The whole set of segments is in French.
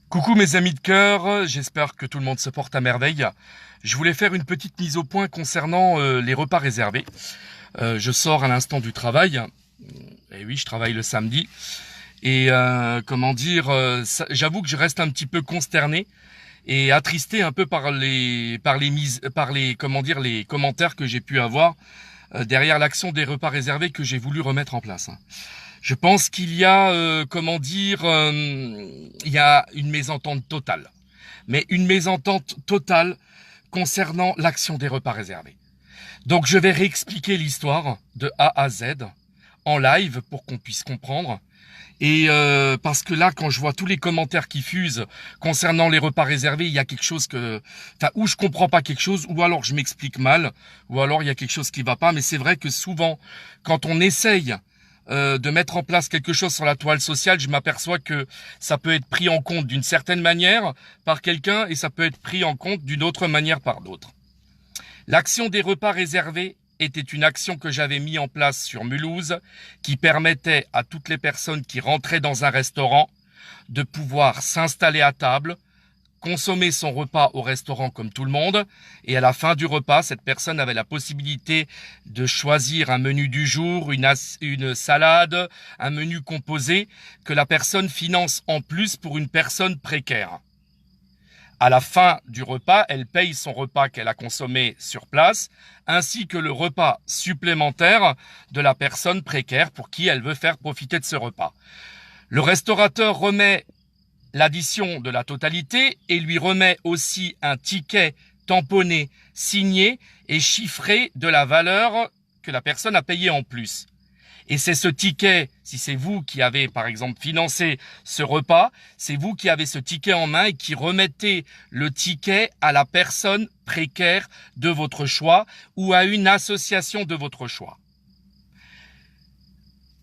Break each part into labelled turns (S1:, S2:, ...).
S1: Coucou mes amis de cœur, j'espère que tout le monde se porte à merveille. Je voulais faire une petite mise au point concernant les repas réservés. Je sors à l'instant du travail, et oui je travaille le samedi, et j'avoue que je reste un petit peu consterné et attristé un peu par les commentaires que j'ai pu avoir derrière l'action des repas réservés que j'ai voulu remettre en place. Je pense qu'il y a, il y a une mésentente totale. Mais une mésentente totale concernant l'action des repas réservés. Donc je vais réexpliquer l'histoire de A à Z en live pour qu'on puisse comprendre. Et parce que là, quand je vois tous les commentaires qui fusent concernant les repas réservés, il y a quelque chose ou je comprends pas quelque chose, ou alors je m'explique mal, ou alors il y a quelque chose qui va pas. Mais c'est vrai que souvent, quand on essaye de mettre en place quelque chose sur la toile sociale, je m'aperçois que ça peut être pris en compte d'une certaine manière par quelqu'un et ça peut être pris en compte d'une autre manière par d'autres. L'action des repas réservés était une action que j'avais mis en place sur Mulhouse qui permettait à toutes les personnes qui rentraient dans un restaurant de pouvoir s'installer à table, consommer son repas au restaurant comme tout le monde, et à la fin du repas, cette personne avait la possibilité de choisir un menu du jour, une salade, un menu composé que la personne finance en plus pour une personne précaire. À la fin du repas, elle paye son repas qu'elle a consommé sur place, ainsi que le repas supplémentaire de la personne précaire pour qui elle veut faire profiter de ce repas. Le restaurateur remet l'addition de la totalité et lui remet aussi un ticket tamponné, signé et chiffré de la valeur que la personne a payée en plus. Et c'est ce ticket, si c'est vous qui avez par exemple financé ce repas, c'est vous qui avez ce ticket en main et qui remettez le ticket à la personne précaire de votre choix ou à une association de votre choix.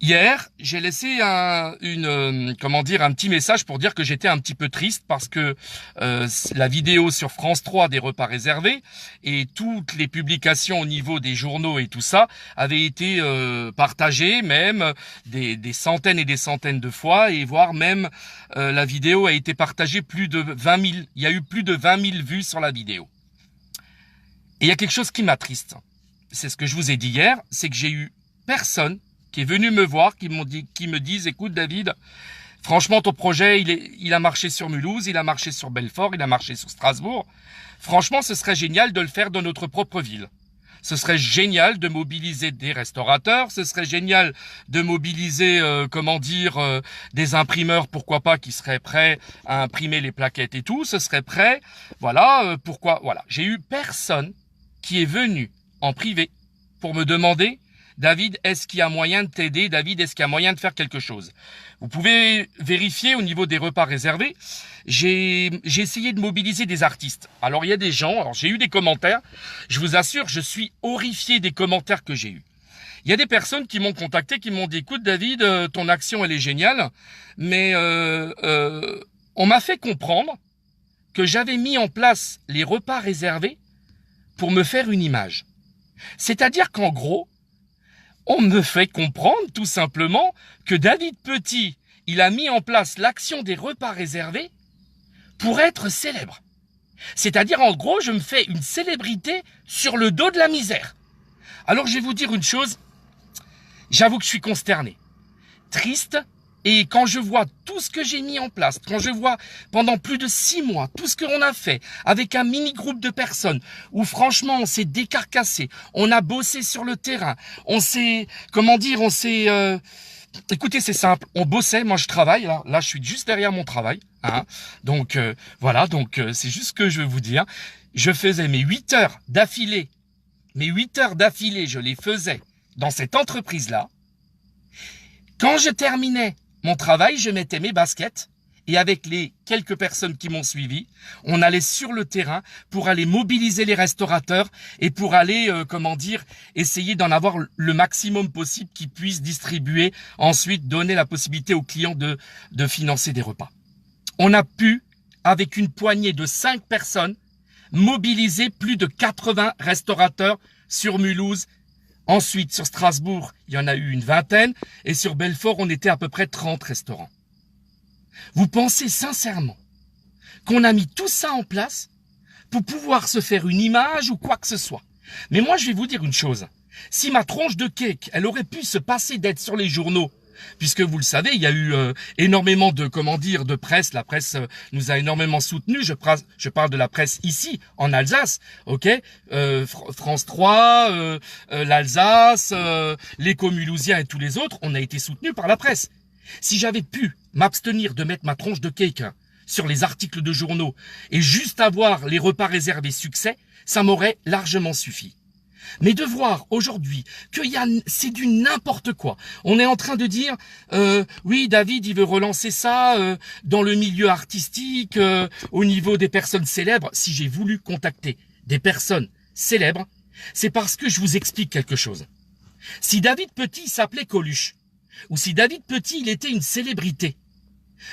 S1: Hier, j'ai laissé un petit message pour dire que j'étais un petit peu triste parce que la vidéo sur France 3 des repas réservés et toutes les publications au niveau des journaux et tout ça avaient été partagées même des centaines et des centaines de fois et voire même la vidéo a été partagée plus de 20 000. Il y a eu plus de 20 000 vues sur la vidéo. Et il y a quelque chose qui m'attriste. C'est ce que je vous ai dit hier, c'est que j'ai eu personne qui est venu me voir, qui me disent, écoute David, franchement ton projet, il a marché sur Mulhouse, il a marché sur Belfort, il a marché sur Strasbourg. Franchement, ce serait génial de le faire dans notre propre ville. Ce serait génial de mobiliser des restaurateurs, ce serait génial de mobiliser, des imprimeurs, pourquoi pas, qui seraient prêts à imprimer les plaquettes et tout, ce serait prêt, voilà, voilà. J'ai eu personne qui est venu en privé pour me demander David, est-ce qu'il y a moyen de t'aider? David, est-ce qu'il y a moyen de faire quelque chose? Vous pouvez vérifier au niveau des repas réservés. J'ai essayé de mobiliser des artistes. Alors, il y a des gens, alors j'ai eu des commentaires. Je vous assure, je suis horrifié des commentaires que j'ai eus. Il y a des personnes qui m'ont contacté, qui m'ont dit, écoute David, ton action, elle est géniale, mais on m'a fait comprendre que j'avais mis en place les repas réservés pour me faire une image. C'est-à-dire qu'en gros, on me fait comprendre tout simplement que David Petit, il a mis en place l'action des repas réservés pour être célèbre. C'est-à-dire en gros, je me fais une célébrité sur le dos de la misère. Alors je vais vous dire une chose, j'avoue que je suis consterné, triste, et quand je vois tout ce que j'ai mis en place, quand je vois pendant plus de 6 mois, tout ce qu'on a fait avec un mini-groupe de personnes, où franchement on s'est décarcassé, on a bossé sur le terrain, écoutez c'est simple, on bossait, moi je travaille, là je suis juste derrière mon travail, hein, donc c'est juste ce que je veux vous dire, je faisais mes 8 heures d'affilée, je les faisais dans cette entreprise-là. Quand je terminais mon travail, je mettais mes baskets et avec les quelques personnes qui m'ont suivi, on allait sur le terrain pour aller mobiliser les restaurateurs et pour aller, essayer d'en avoir le maximum possible qui puissent distribuer, ensuite donner la possibilité aux clients de financer des repas. On a pu, avec une poignée de 5 personnes, mobiliser plus de 80 restaurateurs sur Mulhouse. Ensuite, sur Strasbourg, il y en a eu une vingtaine, et sur Belfort, on était à peu près 30 restaurants. Vous pensez sincèrement qu'on a mis tout ça en place pour pouvoir se faire une image ou quoi que ce soit. Mais moi, je vais vous dire une chose. Si ma tronche de cake, elle aurait pu se passer d'être sur les journaux, puisque vous le savez, il y a eu énormément de, de presse. La presse nous a énormément soutenus. Je parle de la presse ici, en Alsace, ok, France 3, l'Alsace, l'Écho mulhousien et tous les autres, on a été soutenus par la presse. Si j'avais pu m'abstenir de mettre ma tronche de cake sur les articles de journaux et juste avoir les repas réservés succès, ça m'aurait largement suffi. Mais de voir aujourd'hui que c'est du n'importe quoi. On est en train de dire, oui, David, il veut relancer ça dans le milieu artistique, au niveau des personnes célèbres. Si j'ai voulu contacter des personnes célèbres, c'est parce que je vous explique quelque chose. Si David Petit s'appelait Coluche, ou si David Petit, il était une célébrité,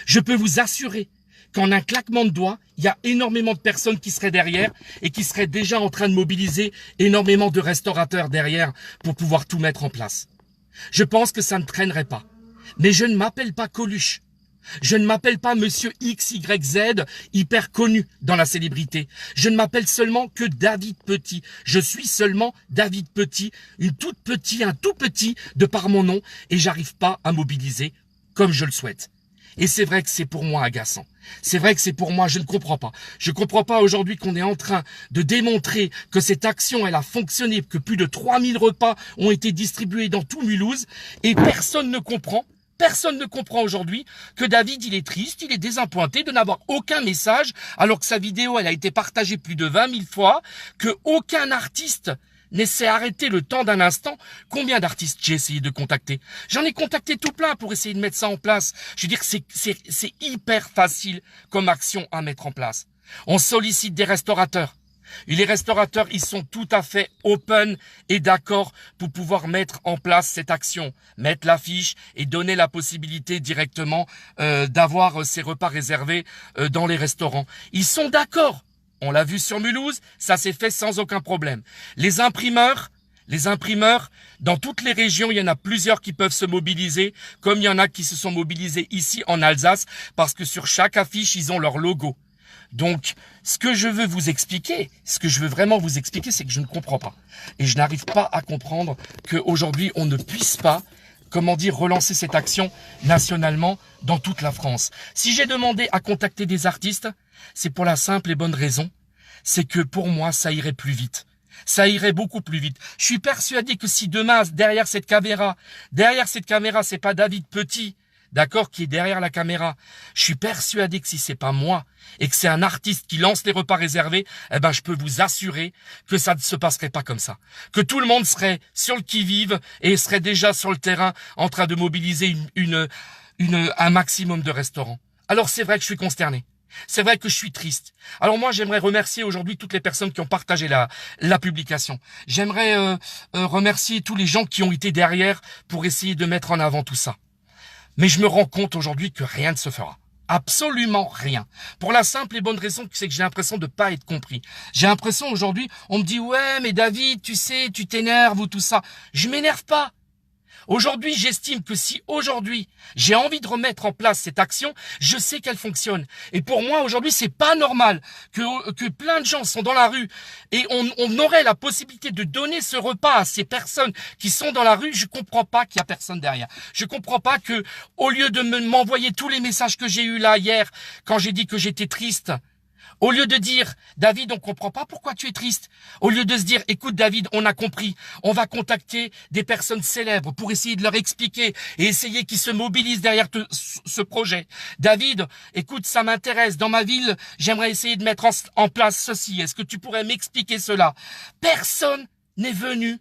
S1: je peux vous assurer qu'en un claquement de doigts, il y a énormément de personnes qui seraient derrière et qui seraient déjà en train de mobiliser énormément de restaurateurs derrière pour pouvoir tout mettre en place. Je pense que ça ne traînerait pas. Mais je ne m'appelle pas Coluche. Je ne m'appelle pas Monsieur XYZ, hyper connu dans la célébrité. Je ne m'appelle seulement que David Petit. Je suis seulement David Petit, un tout petit de par mon nom, et j'arrive pas à mobiliser comme je le souhaite. Et c'est vrai que c'est pour moi agaçant. C'est vrai que c'est pour moi, je ne comprends pas. Je ne comprends pas aujourd'hui qu'on est en train de démontrer que cette action, elle a fonctionné, que plus de 3000 repas ont été distribués dans tout Mulhouse, et personne ne comprend. Personne ne comprend aujourd'hui que David, il est triste, il est désappointé de n'avoir aucun message, alors que sa vidéo, elle a été partagée plus de 20 000 fois, que aucun artiste n'essaie arrêter le temps d'un instant. Combien d'artistes j'ai essayé de contacter? J'en ai contacté tout plein pour essayer de mettre ça en place. Je veux dire que c'est hyper facile comme action à mettre en place. On sollicite des restaurateurs. Et les restaurateurs, ils sont tout à fait open et d'accord pour pouvoir mettre en place cette action, mettre l'affiche et donner la possibilité directement d'avoir ces repas réservés dans les restaurants. Ils sont d'accord. On l'a vu sur Mulhouse, ça s'est fait sans aucun problème. Les imprimeurs, dans toutes les régions, il y en a plusieurs qui peuvent se mobiliser, comme il y en a qui se sont mobilisés ici en Alsace, parce que sur chaque affiche, ils ont leur logo. Donc, ce que je veux vous expliquer, ce que je veux vraiment vous expliquer, c'est que je ne comprends pas. Et je n'arrive pas à comprendre qu'aujourd'hui, on ne puisse pas, relancer cette action nationalement dans toute la France. Si j'ai demandé à contacter des artistes, c'est pour la simple et bonne raison, c'est que pour moi, ça irait plus vite. Ça irait beaucoup plus vite. Je suis persuadé que si demain, derrière cette caméra, c'est pas David Petit, d'accord, qui est derrière la caméra, je suis persuadé que si c'est pas moi et que c'est un artiste qui lance les repas réservés, eh ben je peux vous assurer que ça ne se passerait pas comme ça. Que tout le monde serait sur le qui-vive et serait déjà sur le terrain en train de mobiliser un maximum de restaurants. Alors c'est vrai que je suis consterné. C'est vrai que je suis triste. Alors moi, j'aimerais remercier aujourd'hui toutes les personnes qui ont partagé la publication. J'aimerais remercier tous les gens qui ont été derrière pour essayer de mettre en avant tout ça. Mais je me rends compte aujourd'hui que rien ne se fera. Absolument rien. Pour la simple et bonne raison, c'est que j'ai l'impression de pas être compris. J'ai l'impression aujourd'hui, on me dit « Ouais, mais David, tu sais, tu t'énerves ou tout ça. » Je m'énerve pas. Aujourd'hui, j'estime que si aujourd'hui, j'ai envie de remettre en place cette action, je sais qu'elle fonctionne. Et pour moi, aujourd'hui, c'est pas normal que plein de gens sont dans la rue et on aurait la possibilité de donner ce repas à ces personnes qui sont dans la rue. Je comprends pas qu'il y a personne derrière. Je comprends pas que, au lieu de m'envoyer tous les messages que j'ai eus là hier, quand j'ai dit que j'étais triste, au lieu de dire, David, on comprend pas pourquoi tu es triste. Au lieu de se dire, écoute David, on a compris. On va contacter des personnes célèbres pour essayer de leur expliquer et essayer qu'ils se mobilisent derrière ce projet. David, écoute, ça m'intéresse. Dans ma ville, j'aimerais essayer de mettre en place ceci. Est-ce que tu pourrais m'expliquer cela? Personne n'est venu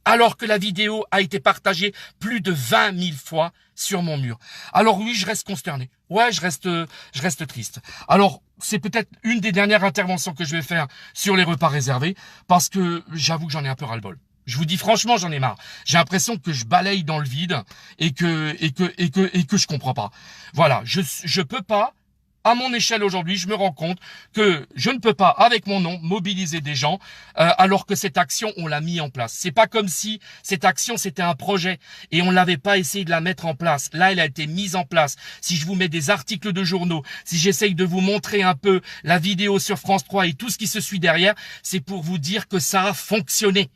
S1: alors que la vidéo a été partagée plus de 20 000 fois sur mon mur. Alors oui, je reste consterné. Ouais, je reste triste. Alors, c'est peut-être une des dernières interventions que je vais faire sur les repas réservés, parce que j'avoue que j'en ai un peu ras-le-bol. Je vous dis franchement, j'en ai marre. J'ai l'impression que je balaye dans le vide et que je comprends pas. Voilà, je peux pas à mon échelle aujourd'hui, je me rends compte que je ne peux pas, avec mon nom, mobiliser des gens, alors que cette action, on l'a mis en place. C'est pas comme si cette action, c'était un projet et on n'avait pas essayé de la mettre en place. Là, elle a été mise en place. Si je vous mets des articles de journaux, si j'essaye de vous montrer un peu la vidéo sur France 3 et tout ce qui se suit derrière, c'est pour vous dire que ça a fonctionné.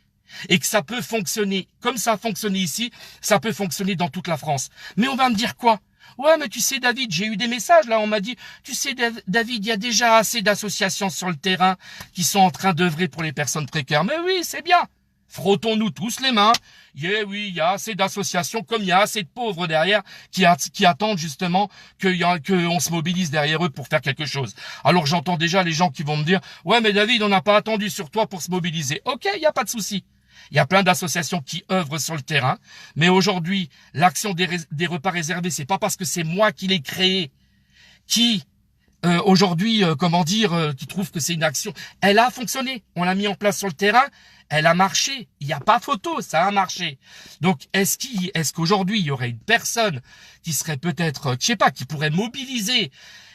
S1: Et que ça peut fonctionner comme ça a fonctionné ici, ça peut fonctionner dans toute la France. Mais on va me dire quoi? Ouais, mais tu sais, David, j'ai eu des messages, là, on m'a dit, tu sais, David, il y a déjà assez d'associations sur le terrain qui sont en train d'œuvrer pour les personnes précaires. Mais oui, c'est bien. Frottons-nous tous les mains. Oui, il y a assez d'associations, comme il y a assez de pauvres derrière qui attendent justement qu'on se mobilise derrière eux pour faire quelque chose. Alors j'entends déjà les gens qui vont me dire, ouais, mais David, on n'a pas attendu sur toi pour se mobiliser. Ok, il n'y a pas de souci. Il y a plein d'associations qui œuvrent sur le terrain, mais aujourd'hui, l'action des repas réservés, c'est pas parce que c'est moi qui l'ai créé, qui aujourd'hui, qui trouve que c'est une action. Elle a fonctionné, on l'a mis en place sur le terrain, elle a marché, il n'y a pas photo, ça a marché. Donc, est-ce qu'aujourd'hui, il y aurait une personne qui serait peut-être, je sais pas, qui pourrait mobiliser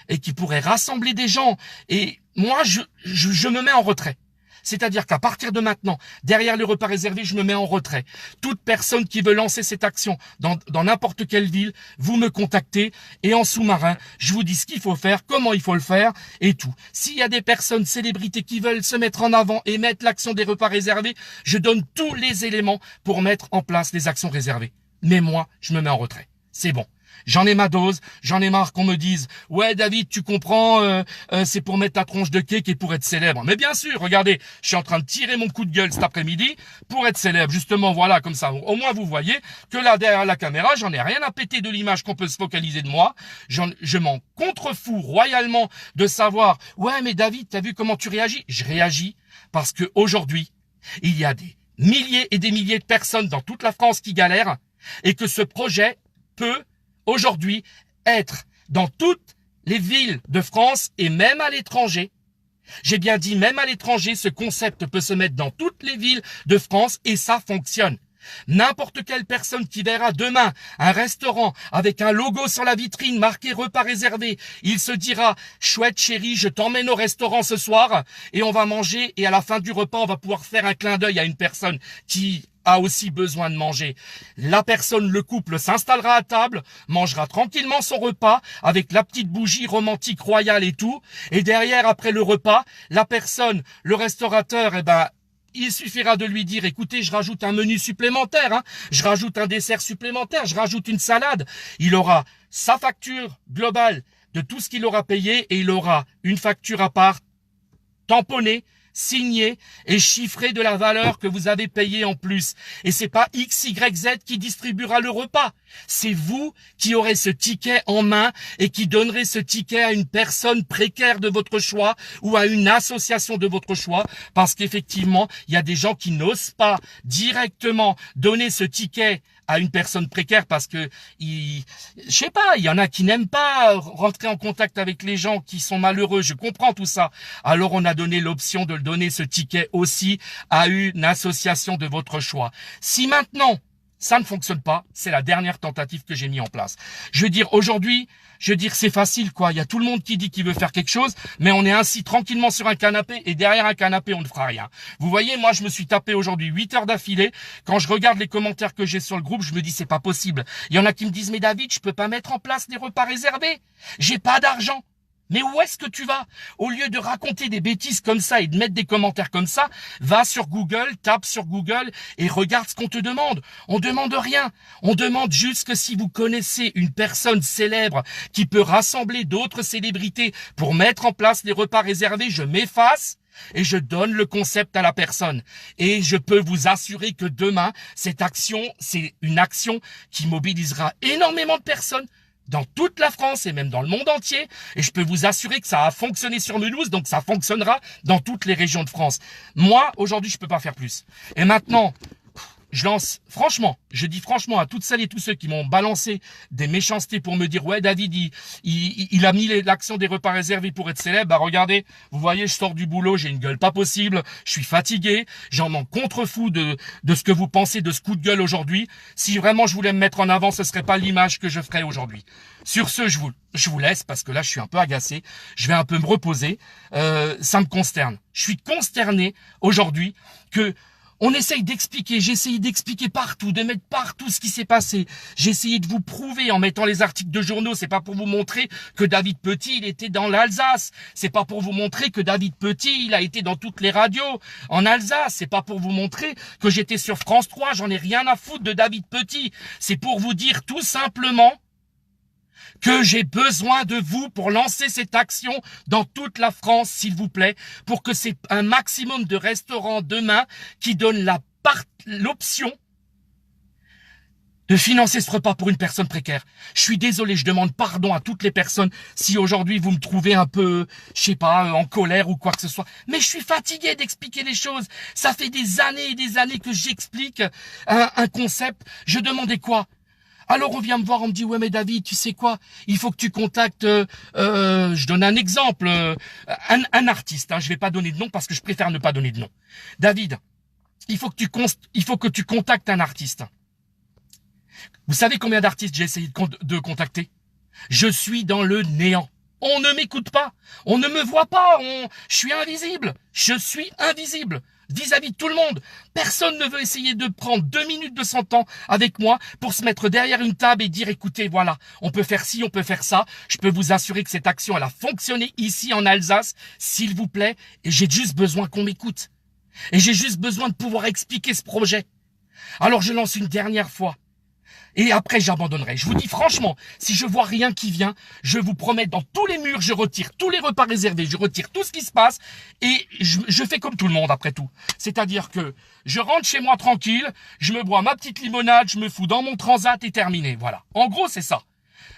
S1: et qui pourrait rassembler des gens? Et moi, je me mets en retrait. C'est-à-dire qu'à partir de maintenant, derrière les repas réservés, je me mets en retrait. Toute personne qui veut lancer cette action dans n'importe quelle ville, vous me contactez et en sous-marin, je vous dis ce qu'il faut faire, comment il faut le faire et tout. S'il y a des personnes, célébrités qui veulent se mettre en avant et mettre l'action des repas réservés, je donne tous les éléments pour mettre en place les actions réservées. Mais moi, je me mets en retrait. C'est bon. J'en ai ma dose, j'en ai marre qu'on me dise « Ouais David, tu comprends, c'est pour mettre ta tronche de cake et pour être célèbre. » Mais bien sûr, regardez, je suis en train de tirer mon coup de gueule cet après-midi pour être célèbre. Justement, voilà, comme ça, au moins vous voyez que là, derrière la caméra, j'en ai rien à péter de l'image qu'on peut se focaliser de moi. Je m'en contrefous royalement de savoir « Ouais, mais David, t'as vu comment tu réagis ?» Je réagis parce que aujourd'hui, il y a des milliers et des milliers de personnes dans toute la France qui galèrent et que ce projet peut aujourd'hui être dans toutes les villes de France et même à l'étranger. J'ai bien dit même à l'étranger, ce concept peut se mettre dans toutes les villes de France et ça fonctionne. N'importe quelle personne qui verra demain un restaurant avec un logo sur la vitrine marqué repas réservé, il se dira « Chouette chérie, je t'emmène au restaurant ce soir et on va manger et à la fin du repas, on va pouvoir faire un clin d'œil à une personne qui a aussi besoin de manger. La personne, le couple s'installera à table, mangera tranquillement son repas avec la petite bougie romantique royale et tout. Et derrière, après le repas, la personne, le restaurateur, il suffira de lui dire, écoutez, je rajoute un menu supplémentaire, je rajoute un dessert supplémentaire, je rajoute une salade. Il aura sa facture globale de tout ce qu'il aura payé et il aura une facture à part, tamponnée, signé et chiffré de la valeur que vous avez payée en plus. Et c'est pas X, Y, Z qui distribuera le repas. C'est vous qui aurez ce ticket en main et qui donnerez ce ticket à une personne précaire de votre choix ou à une association de votre choix. Parce qu'effectivement, il y a des gens qui n'osent pas directement donner ce ticket à une personne précaire parce que, je sais pas, il y en a qui n'aiment pas rentrer en contact avec les gens qui sont malheureux. Je comprends tout ça. Alors on a donné l'option de donner ce ticket aussi à une association de votre choix. Si maintenant ça ne fonctionne pas, c'est la dernière tentative que j'ai mis en place. Je veux dire, aujourd'hui, c'est facile, quoi. Il y a tout le monde qui dit qu'il veut faire quelque chose, mais on est ainsi tranquillement sur un canapé et derrière un canapé, on ne fera rien. Vous voyez, moi, je me suis tapé aujourd'hui 8 heures d'affilée. Quand je regarde les commentaires que j'ai sur le groupe, je me dis, c'est pas possible. Il y en a qui me disent, mais David, je peux pas mettre en place des repas réservés. J'ai pas d'argent. Mais où est-ce que tu vas? Au lieu de raconter des bêtises comme ça et de mettre des commentaires comme ça, va sur Google, tape sur Google et regarde ce qu'on te demande. On demande rien. On demande juste que si vous connaissez une personne célèbre qui peut rassembler d'autres célébrités pour mettre en place les repas réservés, je m'efface et je donne le concept à la personne. Et je peux vous assurer que demain, cette action, c'est une action qui mobilisera énormément de personnes dans toute la France et même dans le monde entier. Et je peux vous assurer que ça a fonctionné sur Mulhouse, donc ça fonctionnera dans toutes les régions de France. Moi, aujourd'hui, je peux pas faire plus. Et maintenant, franchement, je dis franchement à toutes celles et tous ceux qui m'ont balancé des méchancetés pour me dire, ouais, David, il a mis l'action des repas réservés pour être célèbre. Bah, regardez, vous voyez, je sors du boulot, j'ai une gueule pas possible, je suis fatigué, j'en contrefous de ce que vous pensez de ce coup de gueule aujourd'hui. Si vraiment je voulais me mettre en avant, ce serait pas l'image que je ferais aujourd'hui. Sur ce, je vous laisse parce que là, je suis un peu agacé. Je vais un peu me reposer. Ça me consterne. Je suis consterné aujourd'hui que on essaye d'expliquer, j'ai essayé d'expliquer partout, de mettre partout ce qui s'est passé. J'ai essayé de vous prouver en mettant les articles de journaux. C'est pas pour vous montrer que David Petit, il était dans l'Alsace. C'est pas pour vous montrer que David Petit, il a été dans toutes les radios en Alsace. C'est pas pour vous montrer que j'étais sur France 3. J'en ai rien à foutre de David Petit. C'est pour vous dire tout simplement que j'ai besoin de vous pour lancer cette action dans toute la France, s'il vous plaît, pour que c'est un maximum de restaurants demain qui donnent l'option de financer ce repas pour une personne précaire. Je suis désolé, je demande pardon à toutes les personnes si aujourd'hui vous me trouvez un peu, je sais pas, en colère ou quoi que ce soit. Mais je suis fatigué d'expliquer les choses. Ça fait des années et des années que j'explique un concept. Je demandais quoi ? Alors on vient me voir, on me dit, ouais mais David, tu sais quoi, il faut que tu contactes, je donne un exemple, un artiste, hein, je vais pas donner de nom parce que je préfère ne pas donner de nom. David, il faut que tu contactes un artiste. Vous savez combien d'artistes j'ai essayé de contacter? Je suis dans le néant. On ne m'écoute pas, on ne me voit pas, je suis invisible, je suis invisible. Vis-à-vis de tout le monde. Personne ne veut essayer de prendre 2 minutes de son temps avec moi pour se mettre derrière une table et dire, écoutez, voilà, on peut faire ci, on peut faire ça. Je peux vous assurer que cette action, elle a fonctionné ici en Alsace, s'il vous plaît. Et j'ai juste besoin qu'on m'écoute. Et j'ai juste besoin de pouvoir expliquer ce projet. Alors je lance une dernière fois. Et après, j'abandonnerai. Je vous dis franchement, si je vois rien qui vient, je vous promets, dans tous les murs, je retire tous les repas réservés, je retire tout ce qui se passe et je fais comme tout le monde après tout. C'est-à-dire que je rentre chez moi tranquille, je me bois ma petite limonade, je me fous dans mon transat et terminé. Voilà. En gros, c'est ça.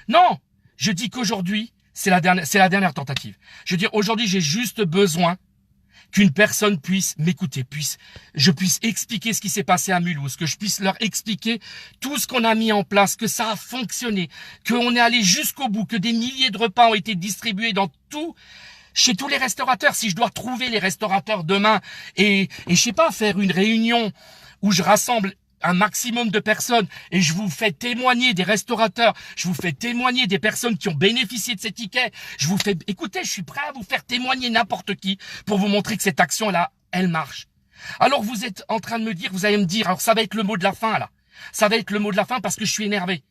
S1: Non, je dis qu'aujourd'hui, c'est la dernière tentative. Je veux dire, aujourd'hui, j'ai juste besoin qu'une personne puisse m'écouter, je puisse expliquer ce qui s'est passé à Mulhouse, que je puisse leur expliquer tout ce qu'on a mis en place, que ça a fonctionné, qu'on est allé jusqu'au bout, que des milliers de repas ont été distribués chez tous les restaurateurs. Si je dois trouver les restaurateurs demain et je sais pas, faire une réunion où je rassemble un maximum de personnes et je vous fais témoigner des restaurateurs, je vous fais témoigner des personnes qui ont bénéficié de ces tickets, écoutez, je suis prêt à vous faire témoigner n'importe qui pour vous montrer que cette action-là, elle marche. Alors vous êtes en train de me dire, vous allez me dire, alors ça va être le mot de la fin là, ça va être le mot de la fin parce que je suis énervé.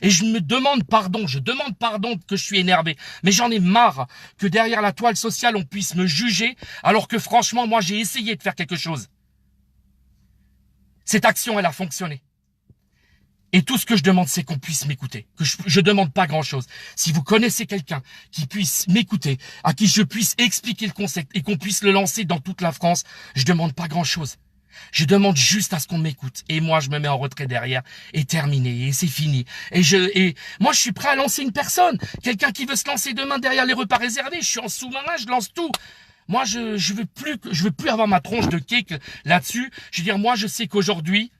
S1: Et je demande pardon que je suis énervé. Mais j'en ai marre que derrière la toile sociale, on puisse me juger alors que franchement, moi j'ai essayé de faire quelque chose. Cette action, elle a fonctionné. Et tout ce que je demande, c'est qu'on puisse m'écouter. Que je demande pas grand-chose. Si vous connaissez quelqu'un qui puisse m'écouter, à qui je puisse expliquer le concept et qu'on puisse le lancer dans toute la France, je demande pas grand-chose. Je demande juste à ce qu'on m'écoute. Et moi, je me mets en retrait derrière et terminé. Et c'est fini. Et moi, je suis prêt à lancer une personne. Quelqu'un qui veut se lancer demain derrière les repas réservés. Je suis en sous-marin, je lance tout. Moi, je veux plus avoir ma tronche de cake là-dessus. Je veux dire, moi, je sais qu'aujourd'hui,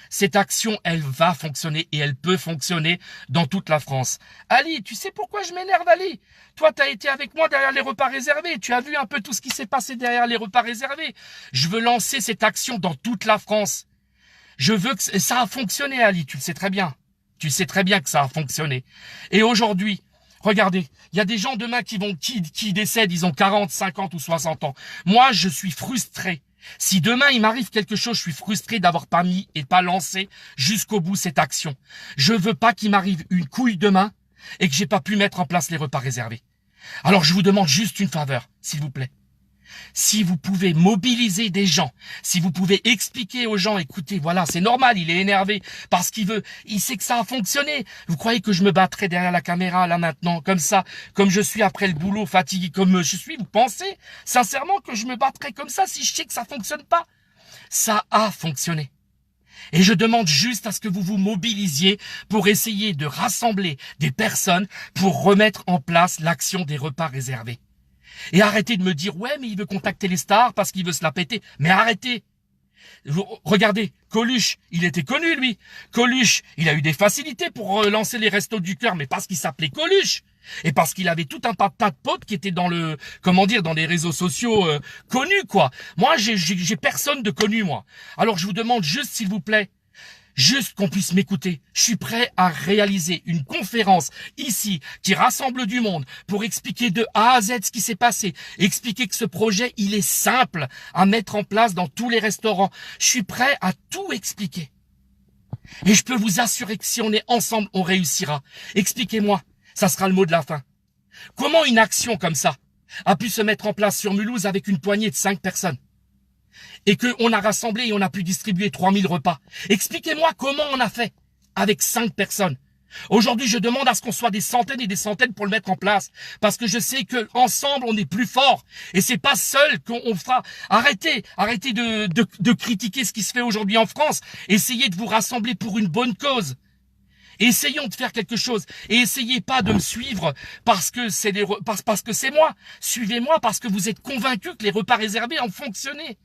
S1: cette action, elle va fonctionner et elle peut fonctionner dans toute la France. Ali, tu sais pourquoi je m'énerve, Ali? Toi, tu as été avec moi derrière les repas réservés. Tu as vu un peu tout ce qui s'est passé derrière les repas réservés. Je veux lancer cette action dans toute la France. Je veux que ça a fonctionné, Ali. Tu le sais très bien. Tu sais très bien que ça a fonctionné. Et aujourd'hui, regardez, il y a des gens demain qui décèdent, ils ont 40, 50 ou 60 ans. Moi, je suis frustré. Si demain il m'arrive quelque chose, je suis frustré d'avoir pas mis et pas lancé jusqu'au bout cette action. Je veux pas qu'il m'arrive une couille demain et que j'ai pas pu mettre en place les repas réservés. Alors je vous demande juste une faveur, s'il vous plaît. Si vous pouvez mobiliser des gens, si vous pouvez expliquer aux gens, écoutez, voilà, c'est normal, il est énervé parce il sait que ça a fonctionné. Vous croyez que je me battrai derrière la caméra là maintenant, comme ça, comme je suis après le boulot, fatigué comme je suis? Vous pensez sincèrement que je me battrai comme ça si je sais que ça fonctionne pas? Ça a fonctionné. Et je demande juste à ce que vous vous mobilisiez pour essayer de rassembler des personnes pour remettre en place l'action des repas réservés. Et arrêtez de me dire, ouais, mais il veut contacter les stars parce qu'il veut se la péter. Mais arrêtez. Regardez, Coluche, il était connu, lui. Coluche, il a eu des facilités pour relancer les Restos du Cœur, mais parce qu'il s'appelait Coluche. Et parce qu'il avait tout un tas de potes qui étaient dans le, comment dire, dans les réseaux sociaux connus, quoi. Moi, j'ai personne de connu, moi. Alors, je vous demande juste, s'il vous plaît, juste qu'on puisse m'écouter. Je suis prêt à réaliser une conférence ici qui rassemble du monde pour expliquer de A à Z ce qui s'est passé. Expliquer que ce projet, il est simple à mettre en place dans tous les restaurants. Je suis prêt à tout expliquer. Et je peux vous assurer que si on est ensemble, on réussira. Expliquez-moi, ça sera le mot de la fin. Comment une action comme ça a pu se mettre en place sur Mulhouse avec une poignée de 5 personnes? Et qu'on a rassemblé et on a pu distribuer 3000 repas. Expliquez-moi comment on a fait avec 5 personnes. Aujourd'hui, je demande à ce qu'on soit des centaines et des centaines pour le mettre en place. Parce que je sais que ensemble, on est plus fort. Et c'est pas seul qu'on fera. Arrêtez de critiquer ce qui se fait aujourd'hui en France. Essayez de vous rassembler pour une bonne cause. Essayons de faire quelque chose. Et essayez pas de me suivre parce que parce que c'est moi. Suivez-moi parce que vous êtes convaincus que les repas réservés ont fonctionné.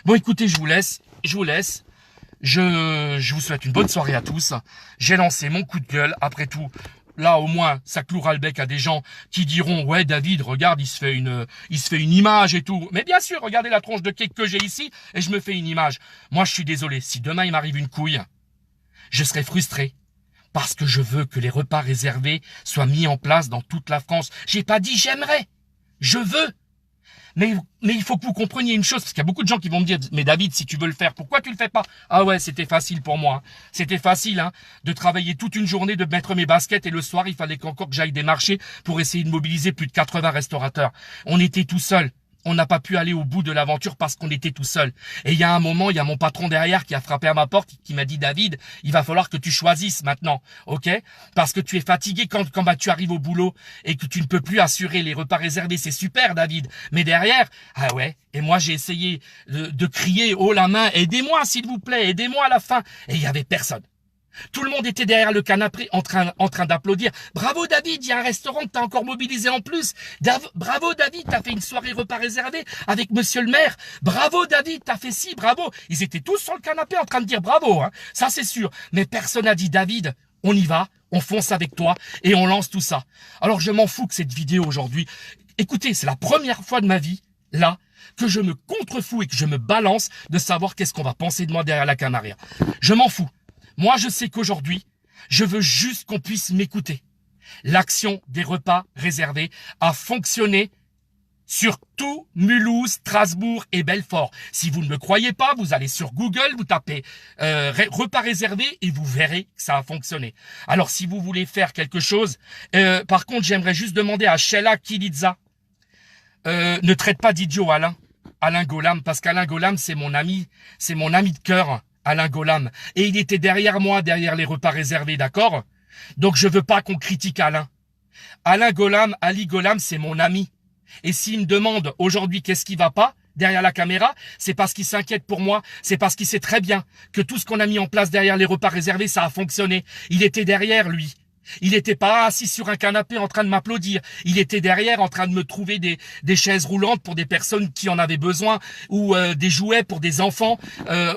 S1: Bon, écoutez, je vous laisse. Je vous souhaite une bonne soirée à tous. J'ai lancé mon coup de gueule. Après tout, là, au moins, ça clouera le bec à des gens qui diront, ouais, David, regarde, il se fait une image et tout. Mais bien sûr, regardez la tronche de cake que j'ai ici et je me fais une image. Moi, je suis désolé. Si demain, il m'arrive une couille, je serai frustré. Parce que je veux que les repas réservés soient mis en place dans toute la France. J'ai pas dit j'aimerais. Je veux. Mais il faut que vous compreniez une chose, parce qu'il y a beaucoup de gens qui vont me dire, mais David, si tu veux le faire, pourquoi tu le fais pas? Ah ouais, c'était facile pour moi. C'était facile, de travailler toute une journée, de mettre mes baskets, et le soir, il fallait qu'encore que j'aille démarcher pour essayer de mobiliser plus de 80 restaurateurs. On était tout seuls. On n'a pas pu aller au bout de l'aventure parce qu'on était tout seul. Et il y a un moment, il y a mon patron derrière qui a frappé à ma porte, qui m'a dit, David, il va falloir que tu choisisses maintenant, ok? Parce que tu es fatigué quand tu arrives au boulot et que tu ne peux plus assurer les repas réservés. C'est super, David. Mais derrière, ah ouais. Et moi, j'ai essayé de crier haut la main, aidez-moi, s'il vous plaît, aidez-moi à la fin. Et il y avait personne. Tout le monde était derrière le canapé en train d'applaudir. Bravo David, il y a un restaurant que t'as encore mobilisé en plus. Bravo David, t'as fait une soirée repas réservée avec monsieur le maire. Bravo David, t'as fait ci, bravo. Ils étaient tous sur le canapé en train de dire bravo, ça c'est sûr. Mais personne n'a dit David, on y va, on fonce avec toi et on lance tout ça. Alors je m'en fous que cette vidéo aujourd'hui. Écoutez, c'est la première fois de ma vie, là, que je me contrefous et que je me balance de savoir qu'est-ce qu'on va penser de moi derrière la caméra. Je m'en fous. Moi, je sais qu'aujourd'hui, je veux juste qu'on puisse m'écouter. L'action des repas réservés a fonctionné sur tout Mulhouse, Strasbourg et Belfort. Si vous ne me croyez pas, vous allez sur Google, vous tapez repas réservés et vous verrez que ça a fonctionné. Alors, si vous voulez faire quelque chose, par contre, j'aimerais juste demander à Sheila Kiliza, ne traite pas d'idiot Alain Golam, parce qu'Alain Golam, c'est mon ami de cœur. Alain Golam. Et il était derrière moi, derrière les repas réservés, d'accord? Donc je veux pas qu'on critique Alain. Alain Golam, Ali Golam, c'est mon ami. Et s'il me demande aujourd'hui qu'est-ce qui va pas derrière la caméra, c'est parce qu'il s'inquiète pour moi, c'est parce qu'il sait très bien que tout ce qu'on a mis en place derrière les repas réservés, ça a fonctionné. Il était derrière, lui. Il n'était pas assis sur un canapé en train de m'applaudir. Il était derrière en train de me trouver des chaises roulantes pour des personnes qui en avaient besoin ou des jouets pour des enfants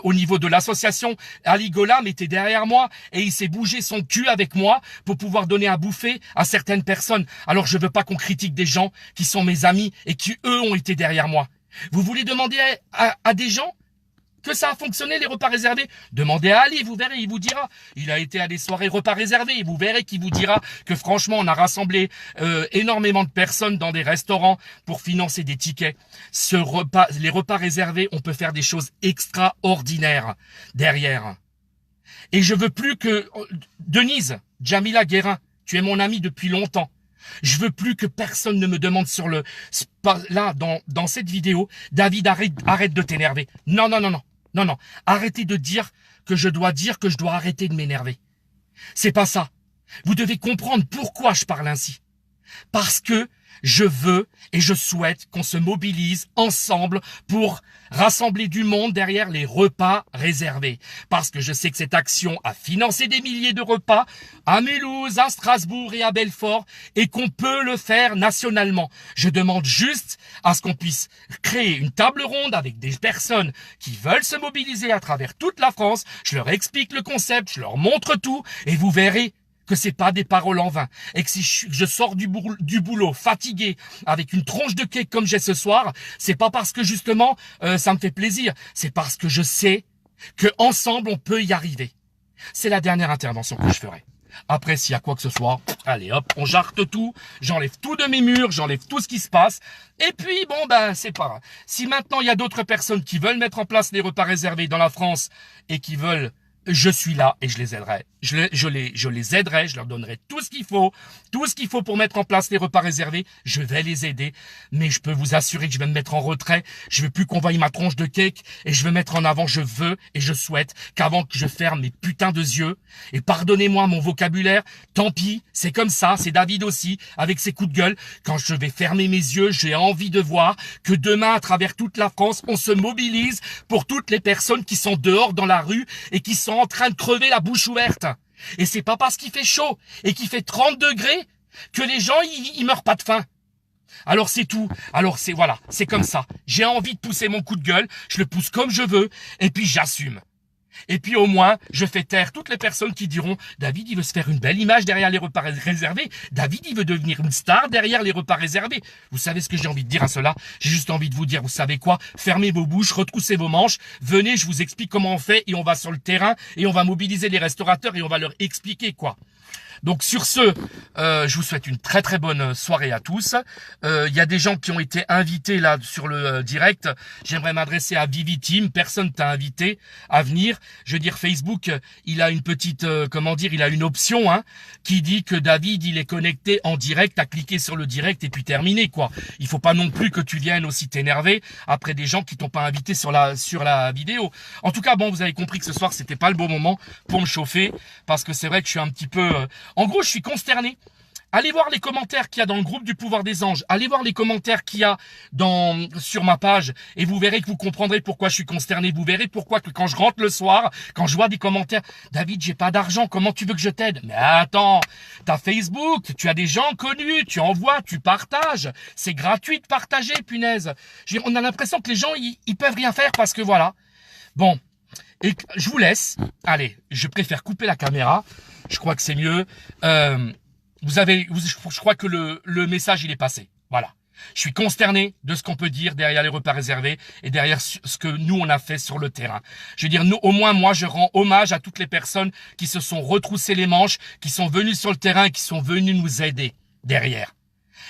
S1: au niveau de l'association. Ali Golam était derrière moi et il s'est bougé son cul avec moi pour pouvoir donner à bouffer à certaines personnes. Alors je veux pas qu'on critique des gens qui sont mes amis et qui eux ont été derrière moi. Vous voulez demander à des gens que ça a fonctionné les repas réservés? Demandez à Ali, vous verrez, il vous dira. Il a été à des soirées repas réservés et vous verrez qu'il vous dira que franchement on a rassemblé énormément de personnes dans des restaurants pour financer des tickets. Les repas réservés, on peut faire des choses extraordinaires derrière. Et je veux plus que Denise, Jamila Guérin, tu es mon amie depuis longtemps. Je veux plus que personne ne me demande là, dans cette vidéo, David, arrête de t'énerver. Non. Arrêtez de dire que je dois arrêter de m'énerver. C'est pas ça. Vous devez comprendre pourquoi je parle ainsi. Parce que je veux et je souhaite qu'on se mobilise ensemble pour rassembler du monde derrière les repas réservés. Parce que je sais que cette action a financé des milliers de repas à Mulhouse, à Strasbourg et à Belfort et qu'on peut le faire nationalement. Je demande juste à ce qu'on puisse créer une table ronde avec des personnes qui veulent se mobiliser à travers toute la France. Je leur explique le concept, je leur montre tout et vous verrez que c'est pas des paroles en vain, et que si je sors du boulot fatigué, avec une tronche de cake comme j'ai ce soir, c'est pas parce que justement ça me fait plaisir, c'est parce que je sais que ensemble on peut y arriver. C'est la dernière intervention que je ferai. Après, s'il y a quoi que ce soit, allez hop, on jarte tout, j'enlève tout de mes murs, j'enlève tout ce qui se passe, et puis bon ben c'est pas grave. Si maintenant il y a d'autres personnes qui veulent mettre en place les repas réservés dans la France et qui veulent, je suis là et je les aiderai. Je les aiderai, je leur donnerai tout ce qu'il faut pour mettre en place les repas réservés. Je vais les aider, mais je peux vous assurer que je vais me mettre en retrait. Je veux plus qu'on voie ma tronche de cake et je veux mettre en avant, je veux et je souhaite qu'avant que je ferme mes putains de yeux, et pardonnez-moi mon vocabulaire, tant pis, c'est comme ça, c'est David aussi, avec ses coups de gueule. Quand je vais fermer mes yeux, j'ai envie de voir que demain, à travers toute la France, on se mobilise pour toutes les personnes qui sont dehors dans la rue et qui sont en train de crever la bouche ouverte. Et c'est pas parce qu'il fait chaud et qu'il fait 30 degrés que les gens, ils meurent pas de faim. Alors c'est tout. Alors voilà, c'est comme ça. J'ai envie de pousser mon coup de gueule, je le pousse comme je veux, et puis j'assume. Et puis au moins, je fais taire toutes les personnes qui diront « David, il veut se faire une belle image derrière les repas réservés. David, il veut devenir une star derrière les repas réservés. » Vous savez ce que j'ai envie de dire à cela? J'ai juste envie de vous dire, vous savez quoi? Fermez vos bouches, retroussez vos manches, venez, je vous explique comment on fait et on va sur le terrain et on va mobiliser les restaurateurs et on va leur expliquer quoi. Donc sur ce, je vous souhaite une très très bonne soirée à tous. Il y a des gens qui ont été invités là sur le direct. J'aimerais m'adresser à Vivi Team. Personne t'a invité à venir. Je veux dire, Facebook, il a une petite, il a une option qui dit que David, il est connecté en direct, à cliquer sur le direct et puis terminé quoi. Il faut pas non plus que tu viennes aussi t'énerver après des gens qui t'ont pas invité sur la vidéo. En tout cas, bon, vous avez compris que ce soir, c'était pas le bon moment pour me chauffer parce que c'est vrai que je suis un petit peu... En gros, je suis consterné. Allez voir les commentaires qu'il y a dans le groupe du Pouvoir des Anges. Allez voir les commentaires qu'il y a sur ma page. Et vous verrez que vous comprendrez pourquoi je suis consterné. Vous verrez pourquoi que quand je rentre le soir, quand je vois des commentaires, David, j'ai pas d'argent, comment tu veux que je t'aide? Mais attends, t'as Facebook, tu as des gens connus, tu envoies, tu partages. C'est gratuit de partager, punaise. On a l'impression que les gens, ils peuvent rien faire parce que voilà. Bon. Et je vous laisse. Allez, je préfère couper la caméra. Je crois que c'est mieux. Je crois que le message, il est passé. Voilà. Je suis consterné de ce qu'on peut dire derrière les repas réservés et derrière ce que nous, on a fait sur le terrain. Je veux dire, au moins, moi, je rends hommage à toutes les personnes qui se sont retroussées les manches, qui sont venues sur le terrain et qui sont venues nous aider derrière.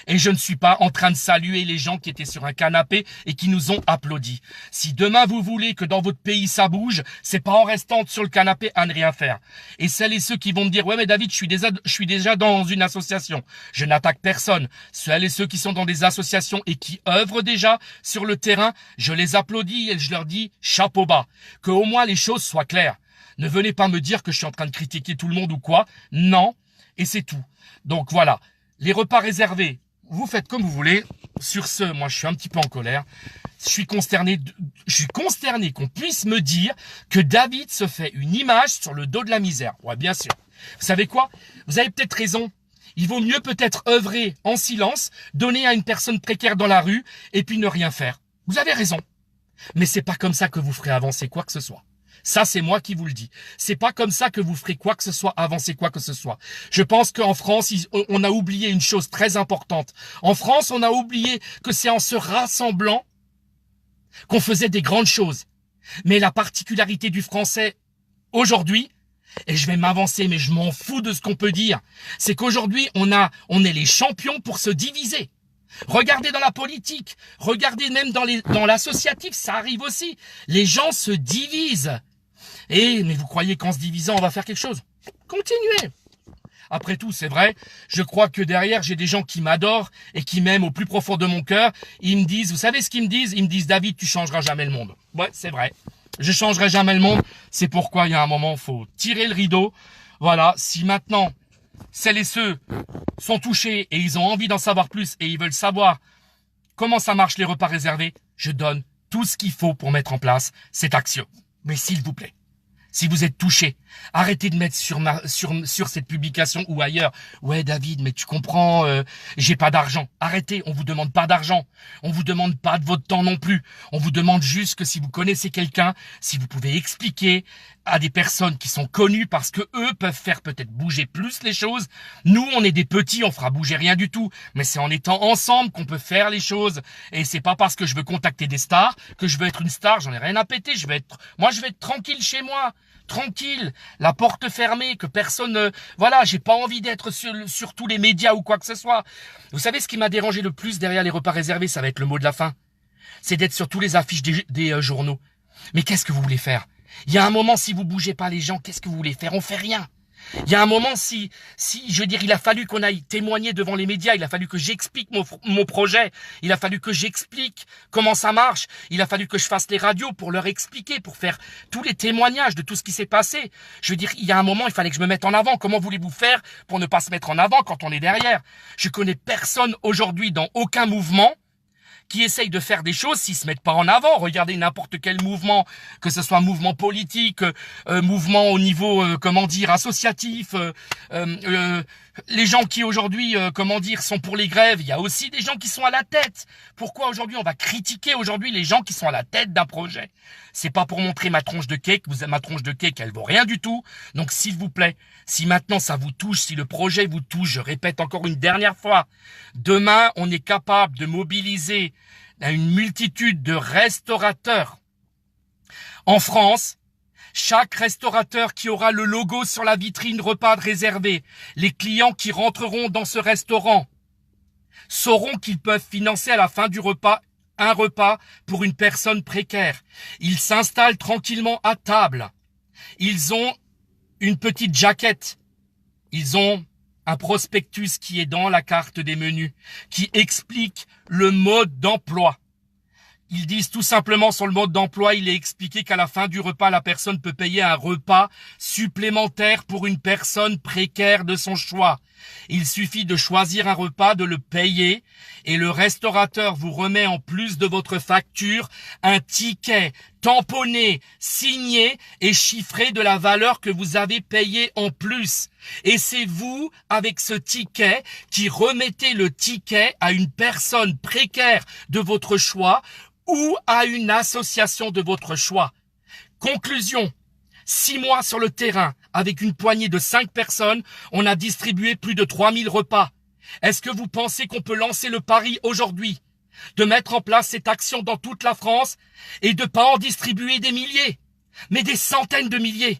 S1: Et je ne suis pas en train de saluer les gens qui étaient sur un canapé et qui nous ont applaudi. Si demain vous voulez que dans votre pays ça bouge, c'est pas en restant sur le canapé à ne rien faire. Et celles et ceux qui vont me dire « Ouais mais David, je suis déjà dans une association ». Je n'attaque personne. Celles et ceux qui sont dans des associations et qui œuvrent déjà sur le terrain, je les applaudis et je leur dis « Chapeau bas ». Que au moins les choses soient claires. Ne venez pas me dire que je suis en train de critiquer tout le monde ou quoi. Non. Et c'est tout. Donc voilà. Les repas réservés. Vous faites comme vous voulez. Sur ce, moi, je suis un petit peu en colère. Je suis consterné qu'on puisse me dire que David se fait une image sur le dos de la misère. Ouais, bien sûr. Vous savez quoi? Vous avez peut-être raison. Il vaut mieux peut-être œuvrer en silence, donner à une personne précaire dans la rue et puis ne rien faire. Vous avez raison. Mais c'est pas comme ça que vous ferez avancer quoi que ce soit. Ça, c'est moi qui vous le dis. C'est pas comme ça que vous ferez quoi que ce soit, avancer quoi que ce soit. Je pense qu'en France, on a oublié une chose très importante. En France, on a oublié que c'est en se rassemblant qu'on faisait des grandes choses. Mais la particularité du français aujourd'hui, et je vais m'avancer, mais je m'en fous de ce qu'on peut dire, c'est qu'aujourd'hui, on est les champions pour se diviser. Regardez dans la politique, regardez même dans l'associatif, ça arrive aussi. Les gens se divisent. Mais vous croyez qu'en se divisant, on va faire quelque chose? Continuez. Après tout, c'est vrai, je crois que derrière, j'ai des gens qui m'adorent et qui m'aiment au plus profond de mon cœur. Ils me disent, vous savez ce qu'ils me disent? Ils me disent, David, tu changeras jamais le monde. Ouais, c'est vrai. Je changerai jamais le monde. C'est pourquoi il y a un moment, faut tirer le rideau. Voilà, si maintenant, celles et ceux sont touchés et ils ont envie d'en savoir plus et ils veulent savoir comment ça marche les repas réservés, je donne tout ce qu'il faut pour mettre en place cette action. Mais s'il vous plaît, si vous êtes touché, arrêtez de mettre sur cette publication ou ailleurs. Ouais David, mais tu comprends, j'ai pas d'argent. Arrêtez, on vous demande pas d'argent. On vous demande pas de votre temps non plus. On vous demande juste que si vous connaissez quelqu'un, si vous pouvez expliquer à des personnes qui sont connues parce que eux peuvent faire peut-être bouger plus les choses. Nous, on est des petits, on fera bouger rien du tout. Mais c'est en étant ensemble qu'on peut faire les choses. Et c'est pas parce que je veux contacter des stars que je veux être une star. J'en ai rien à péter. Moi, je vais être tranquille chez moi. Tranquille, la porte fermée, que personne... voilà, j'ai pas envie d'être sur tous les médias ou quoi que ce soit. Vous savez ce qui m'a dérangé le plus derrière les repas réservés, ça va être le mot de la fin. C'est d'être sur tous les affiches des journaux. Mais qu'est-ce que vous voulez faire? Il y a un moment, si vous bougez pas les gens, qu'est-ce que vous voulez faire? On fait rien. Il y a un moment, je veux dire, il a fallu qu'on aille témoigner devant les médias, il a fallu que j'explique mon projet, il a fallu que j'explique comment ça marche, il a fallu que je fasse les radios pour leur expliquer, pour faire tous les témoignages de tout ce qui s'est passé. Je veux dire, il y a un moment, il fallait que je me mette en avant. Comment voulez-vous faire pour ne pas se mettre en avant quand on est derrière? Je connais personne aujourd'hui dans aucun mouvement qui essayent de faire des choses s'ils se mettent pas en avant. Regardez n'importe quel mouvement, que ce soit mouvement politique, mouvement au niveau, associatif, les gens qui aujourd'hui, sont pour les grèves, il y a aussi des gens qui sont à la tête. Pourquoi aujourd'hui on va critiquer aujourd'hui les gens qui sont à la tête d'un projet? C'est pas pour montrer ma tronche de cake, ma tronche de cake elle vaut rien du tout. Donc s'il vous plaît, si maintenant ça vous touche, si le projet vous touche, je répète encore une dernière fois, demain on est capable de mobiliser une multitude de restaurateurs en France. Chaque restaurateur qui aura le logo sur la vitrine repas réservé, les clients qui rentreront dans ce restaurant sauront qu'ils peuvent financer à la fin du repas un repas pour une personne précaire. Ils s'installent tranquillement à table. Ils ont une petite jaquette. Ils ont un prospectus qui est dans la carte des menus, qui explique le mode d'emploi. Ils disent tout simplement sur le mode d'emploi, il est expliqué qu'à la fin du repas, la personne peut payer un repas supplémentaire pour une personne précaire de son choix. Il suffit de choisir un repas, de le payer et le restaurateur vous remet en plus de votre facture un ticket tamponné, signé et chiffré de la valeur que vous avez payé en plus. Et c'est vous, avec ce ticket, qui remettez le ticket à une personne précaire de votre choix ou à une association de votre choix. Conclusion, 6 mois sur le terrain, avec une poignée de 5 personnes, on a distribué plus de 3000 repas. Est-ce que vous pensez qu'on peut lancer le pari aujourd'hui de mettre en place cette action dans toute la France et de pas en distribuer des milliers, mais des centaines de milliers?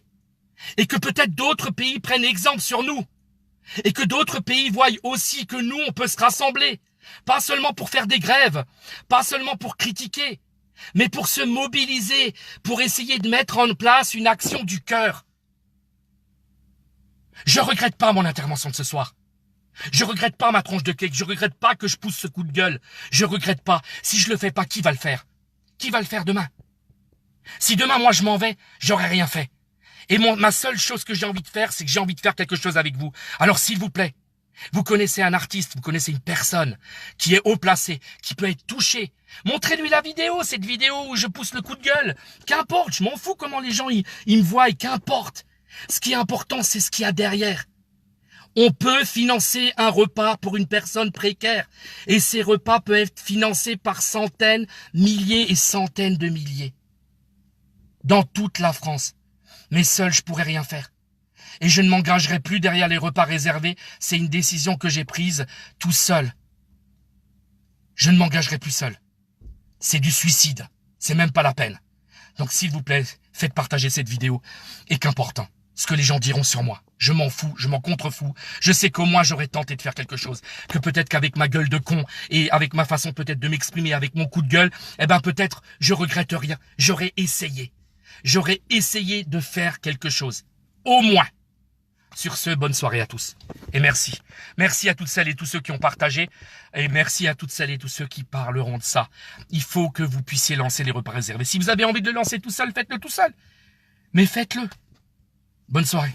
S1: Et que peut-être d'autres pays prennent exemple sur nous. Et que d'autres pays voient aussi que nous, on peut se rassembler. Pas seulement pour faire des grèves, pas seulement pour critiquer, mais pour se mobiliser, pour essayer de mettre en place une action du cœur. Je regrette pas mon intervention de ce soir. Je regrette pas ma tronche de cake, je regrette pas que je pousse ce coup de gueule. Je regrette pas. Si je le fais pas, qui va le faire? Qui va le faire demain? Si demain, moi, je m'en vais, j'aurai rien fait. Et ma seule chose que j'ai envie de faire, c'est que j'ai envie de faire quelque chose avec vous. Alors, s'il vous plaît, vous connaissez un artiste, vous connaissez une personne qui est haut placée, qui peut être touchée. Montrez-lui la vidéo, cette vidéo où je pousse le coup de gueule. Qu'importe, je m'en fous comment les gens ils me voient, et qu'importe. Ce qui est important, c'est ce qu'il y a derrière. On peut financer un repas pour une personne précaire. Et ces repas peuvent être financés par centaines, milliers et centaines de milliers. Dans toute la France. Mais seul, je pourrais rien faire. Et je ne m'engagerai plus derrière les repas réservés. C'est une décision que j'ai prise tout seul. Je ne m'engagerai plus seul. C'est du suicide. C'est même pas la peine. Donc s'il vous plaît, faites partager cette vidéo. Et qu'important, ce que les gens diront sur moi. Je m'en fous, je m'en contrefous. Je sais qu'au moins j'aurais tenté de faire quelque chose. Que peut-être qu'avec ma gueule de con et avec ma façon peut-être de m'exprimer, avec mon coup de gueule, peut-être je regrette rien. J'aurais essayé. J'aurais essayé de faire quelque chose. Au moins. Sur ce, bonne soirée à tous. Et merci. Merci à toutes celles et tous ceux qui ont partagé. Et merci à toutes celles et tous ceux qui parleront de ça. Il faut que vous puissiez lancer les repas réservés. Si vous avez envie de le lancer tout seul, faites-le tout seul. Mais faites-le. Bonne soirée.